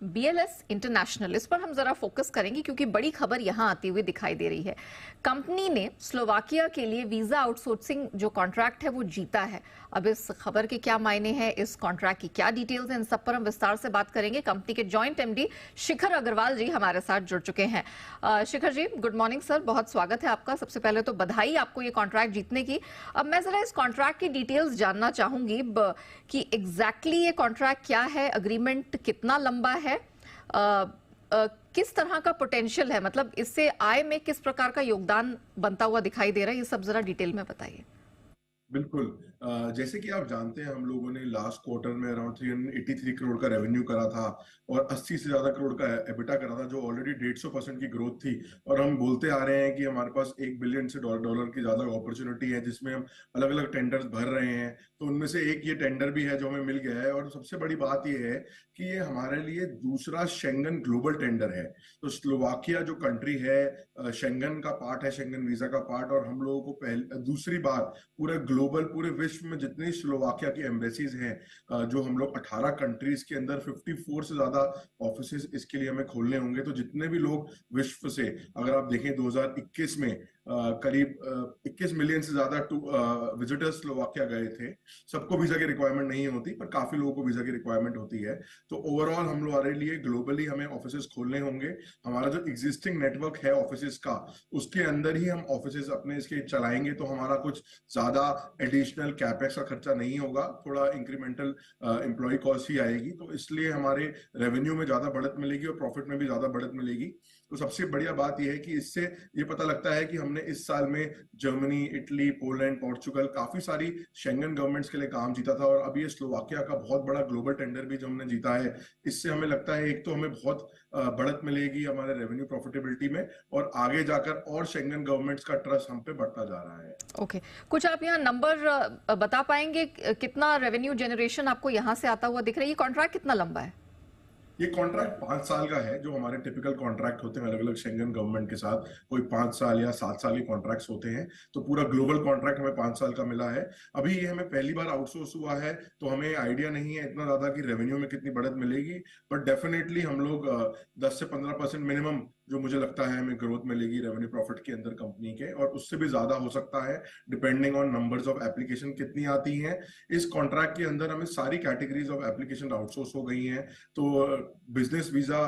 BLS international, इस पर हम जरा फोकस करेंगे क्योंकि बड़ी खबर यहां आती हुई दिखाई दे रही है। कंपनी ने स्लोवाकिया के लिए वीजा आउटसोर्सिंग जो कॉन्ट्रैक्ट है वो जीता है। अब इस खबर के क्या मायने हैं, इस कॉन्ट्रैक्ट की क्या डिटेल्स हैं, इन सब पर हम विस्तार से बात करेंगे। कंपनी के जॉइंट MD शिखर अग्रवाल जी हमारे साथ जुड़ चुके हैं। Shikhar ji, good morning sir, बहुत स्वागत है आपका। सबसे पहले तो बधाई आपको ये कॉन्ट्रैक्ट जीतने की। अब मैं जरा इस कॉन्ट्रैक्ट की डिटेल्स जानना चाहूंगी कि एग्जैक्टली ये कॉन्ट्रैक्ट क्या है, अग्रीमेंट कितना लंबा है, किस तरह का पोटेंशियल है, मतलब इससे आय में किस प्रकार का योगदान बनता हुआ दिखाई दे रहा है, ये सब जरा डिटेल में बताइए। बिल्कुल। जैसे कि आप जानते हैं, हम लोगों ने लास्ट क्वार्टर में अराउंड 383 करोड़ का रेवेन्यू करा था और 80 से ज्यादा करोड़ का एबिटा करा था, जो ऑलरेडी 150% की ग्रोथ थी। और हम बोलते आ रहे हैं कि हमारे पास $1 बिलियन से डॉलर की ज्यादा अपॉर्चुनिटी है, जिसमें हम अलग अलग टेंडर्स भर रहे हैं। तो उनमें से एक ये टेंडर भी है जो हमें मिल गया है। और सबसे बड़ी बात ये है कि ये हमारे लिए दूसरा शेंगन ग्लोबल टेंडर है। तो स्लोवाकिया जो कंट्री है, शेंगन का पार्ट है, शेंगन वीजा का पार्ट। और हम लोगों को दूसरी बार पूरे ग्लोबल, पूरे विश्व में जितनी स्लोवाकिया की एम्बेसीज हैं, जो हम लोग 18 कंट्रीज के अंदर 54 से ज्यादा ऑफिसेज इसके लिए हमें खोलने होंगे। तो जितने भी लोग विश्व से, अगर आप देखें 2021 में करीब 21 मिलियन से ज्यादा विजिटर्स स्लोवाकिया गए थे। सबको वीजा की रिक्वायरमेंट नहीं होती, पर काफी लोगों को वीजा की रिक्वायरमेंट होती है। तो ओवरऑल हम लोग हमारे लिए ग्लोबली हमें ऑफिसेज खोलने होंगे। हमारा जो एग्जिस्टिंग नेटवर्क है ऑफिसेज का, उसके अंदर ही हम ऑफिसेज अपने इसके चलाएंगे। तो हमारा कुछ ज्यादा एडिशनल कैपेक्स का खर्चा नहीं होगा, थोड़ा इंक्रीमेंटल एम्प्लॉय कॉस्ट ही आएगी। तो इसलिए हमारे रेवेन्यू में ज्यादा बढ़त मिलेगी और प्रॉफिट में भी ज्यादा बढ़त मिलेगी। तो सबसे बढ़िया बात यह है कि इससे ये पता लगता है कि हमने इस साल में जर्मनी, इटली, पोलैंड, पोर्चुगल, काफी सारी शेंगन गवर्नमेंट्स के लिए काम जीता था। और अब ये स्लोवाकिया का बहुत बड़ा ग्लोबल टेंडर भी जो हमने जीता है, इससे हमें लगता है एक तो हमें बहुत बढ़त मिलेगी हमारे रेवेन्यू प्रॉफिटेबिलिटी में, और आगे जाकर और शेंगन गवर्नमेंट्स का ट्रस्ट हम पे बढ़ता जा रहा है। ओके, कुछ आप यहाँ नंबर बता पाएंगे, कितना रेवेन्यू जनरेशन आपको यहाँ से आता हुआ दिख रहा है? ये कॉन्ट्रैक्ट कितना लंबा है? ये कॉन्ट्रैक्ट 5 साल का है, जो हमारे टिपिकल कॉन्ट्रैक्ट होते हैं अलग अलग शेंगन गवर्नमेंट के साथ। कोई 5 साल या 7 साल के कॉन्ट्रैक्ट्स होते हैं। तो पूरा ग्लोबल कॉन्ट्रैक्ट हमें 5 साल का मिला है। अभी ये हमें पहली बार आउटसोर्स हुआ है, तो हमें आइडिया नहीं है इतना ज्यादा कि रेवेन्यू में कितनी बढ़त मिलेगी। बट डेफिनेटली हम लोग 10 से 15% मिनिमम, जो मुझे लगता है, हमें ग्रोथ मिलेगी रेवेन्यू प्रॉफिट के अंदर कंपनी के। और उससे भी ज्यादा हो सकता है, depending on numbers of application कितनी आती हैं। इस कॉन्ट्रैक्ट के अंदर हमें सारी कैटेगरीज ऑफ एप्लीकेशन आउटसोर्स हो गई हैं। तो बिजनेस वीजा,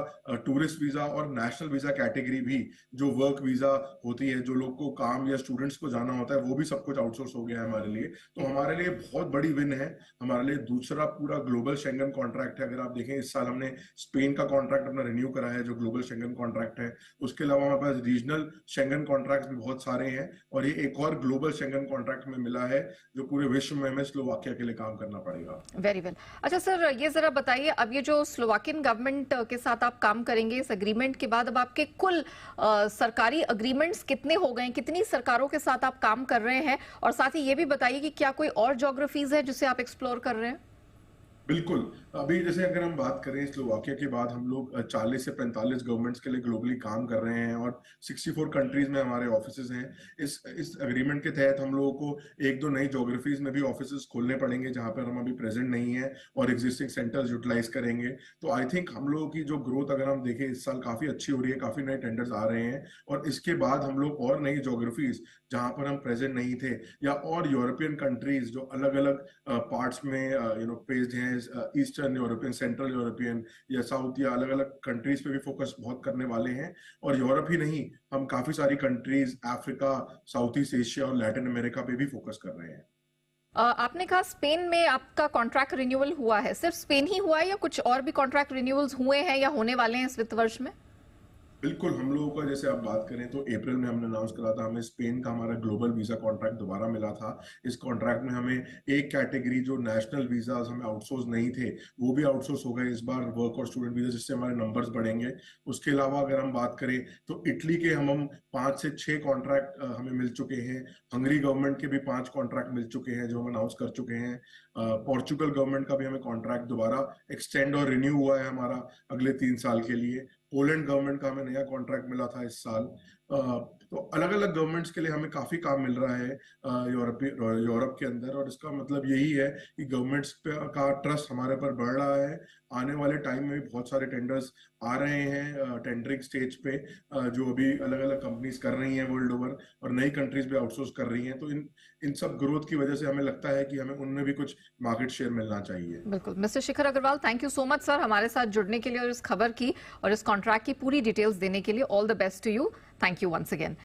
टूरिस्ट वीजा और नेशनल वीजा कैटेगरी भी, जो वर्क वीजा होती है, जो लोग को काम या स्टूडेंट्स को जाना होता है, वो भी सब कुछ आउटसोर्स हो गया है हमारे लिए। तो हमारे लिए बहुत बड़ी विन है। हमारे लिए दूसरा पूरा ग्लोबल शेंगन कॉन्ट्रैक्ट है। अगर आप देखें, इस साल हमने स्पेन का कॉन्ट्रैक्ट अपना रिन्यू करा है, जो ग्लोबल शेंगन कॉन्ट्रैक्ट है। उसके अलावा हमारे पास रीजनल शेंगन कॉन्ट्रैक्ट भी बहुत सारे हैं। और ये एक और ग्लोबल शेंगन कॉन्ट्रैक्ट में मिला है, जो पूरे विश्व में हमें स्लोवाकिया के लिए काम करना पड़ेगा। Very well. अच्छा सर, ये जरा बताइए, अब ये जो स्लोवाकियन गवर्नमेंट के साथ आप काम करेंगे इस एग्रीमेंट के बाद, अब आपके कुल सरकारी एग्रीमेंट्स कितने हो गए, कितनी सरकारों के साथ आप काम कर रहे हैं? और साथ ही ये भी बताइए कि क्या कोई और ज्योग्राफीज है जिसे आप एक्सप्लोर कर रहे हैं? बिल्कुल। अभी जैसे अगर हम बात करें, स्लोवाकिया के बाद हम लोग 40 से 45 गवर्नमेंट्स के लिए ग्लोबली काम कर रहे हैं और 64 कंट्रीज में हमारे ऑफिसेज हैं। इस एग्रीमेंट के तहत हम लोगों को एक दो नई ज्योग्राफीज में भी ऑफिसेज खोलने पड़ेंगे, जहां पर हम अभी प्रेजेंट नहीं है, और एग्जिस्टिंग सेंटर्स यूटिलाइज करेंगे। तो आई थिंक हम लोगों की जो ग्रोथ, अगर हम देखें, इस साल काफी अच्छी हो रही है। काफी नए टेंडर्स आ रहे हैं। और इसके बाद हम लोग और नई ज्योग्राफीज, जहां पर हम प्रेजेंट नहीं थे, या और यूरोपियन कंट्रीज जो अलग अलग पार्ट्स में पेस्ड हैं, ईस्टर्न यूरोपियन, सेंट्रल यूरोपियन या साउथ, या अलग अलग कंट्रीज पे भी फोकस बहुत करने वाले हैं। और यूरोप ही नहीं, हम काफी सारी countries, Africa, south east Asia और लैटिन अमेरिका पे भी फोकस कर रहे हैं। आपने कहा स्पेन में आपका कॉन्ट्रैक्ट रिन्यूअल हुआ है, सिर्फ स्पेन ही हुआ है या कुछ और भी कॉन्ट्रैक्ट रिन्यूअल्स हुए हैं या होने वाले हैं इस वित्त वर्ष में? बिल्कुल। हम लोगों का, जैसे आप बात करें, तो अप्रैल में हमने अनाउंस करा था, हमें स्पेन का हमारा ग्लोबल वीजा कॉन्ट्रैक्ट दोबारा मिला था। इस कॉन्ट्रैक्ट में हमें एक कैटेगरी, जो नेशनल वीजा हमें आउटसोर्स नहीं थे, वो भी आउटसोर्स हो गए इस बार, वर्क और स्टूडेंट वीजा, जिससे हमारे नंबर्स बढ़ेंगे। उसके अलावा अगर हम बात करें, तो इटली के हम 5 से 6 कॉन्ट्रैक्ट हमें मिल चुके हैं। हंगरी गवर्नमेंट के भी 5 कॉन्ट्रैक्ट मिल चुके हैं, जो हम अनाउंस कर चुके हैं। पोर्चुगल गवर्नमेंट का भी हमें कॉन्ट्रैक्ट दोबारा एक्सटेंड और रिन्यू हुआ है हमारा अगले 3 साल के लिए। पोलैंड गवर्नमेंट का हमें नया कॉन्ट्रैक्ट मिला था इस साल। तो अलग अलग गवर्नमेंट्स के लिए हमें काफी काम मिल रहा है यूरोप के अंदर, और इसका मतलब यही है कि गवर्नमेंट्स का ट्रस्ट हमारे पर बढ़ रहा है। आने वाले टाइम में भी बहुत सारे टेंडर्स आ रहे हैं टेंडरिंग स्टेज पे, जो अभी अलग अलग कंपनीज कर रही हैं वर्ल्ड ओवर, और नई कंट्रीज भी आउटसोर्स कर रही हैं। तो इन सब ग्रोथ की वजह से हमें लगता है कि हमें उनमें भी कुछ मार्केट शेयर मिलना चाहिए। बिल्कुल। Mister Shikhar Agarwal, thank you so much sir हमारे साथ जुड़ने के लिए और इस खबर की और इस कॉन्ट्रैक्ट की पूरी डिटेल्स देने के लिए। All the best to you. Thank you once again.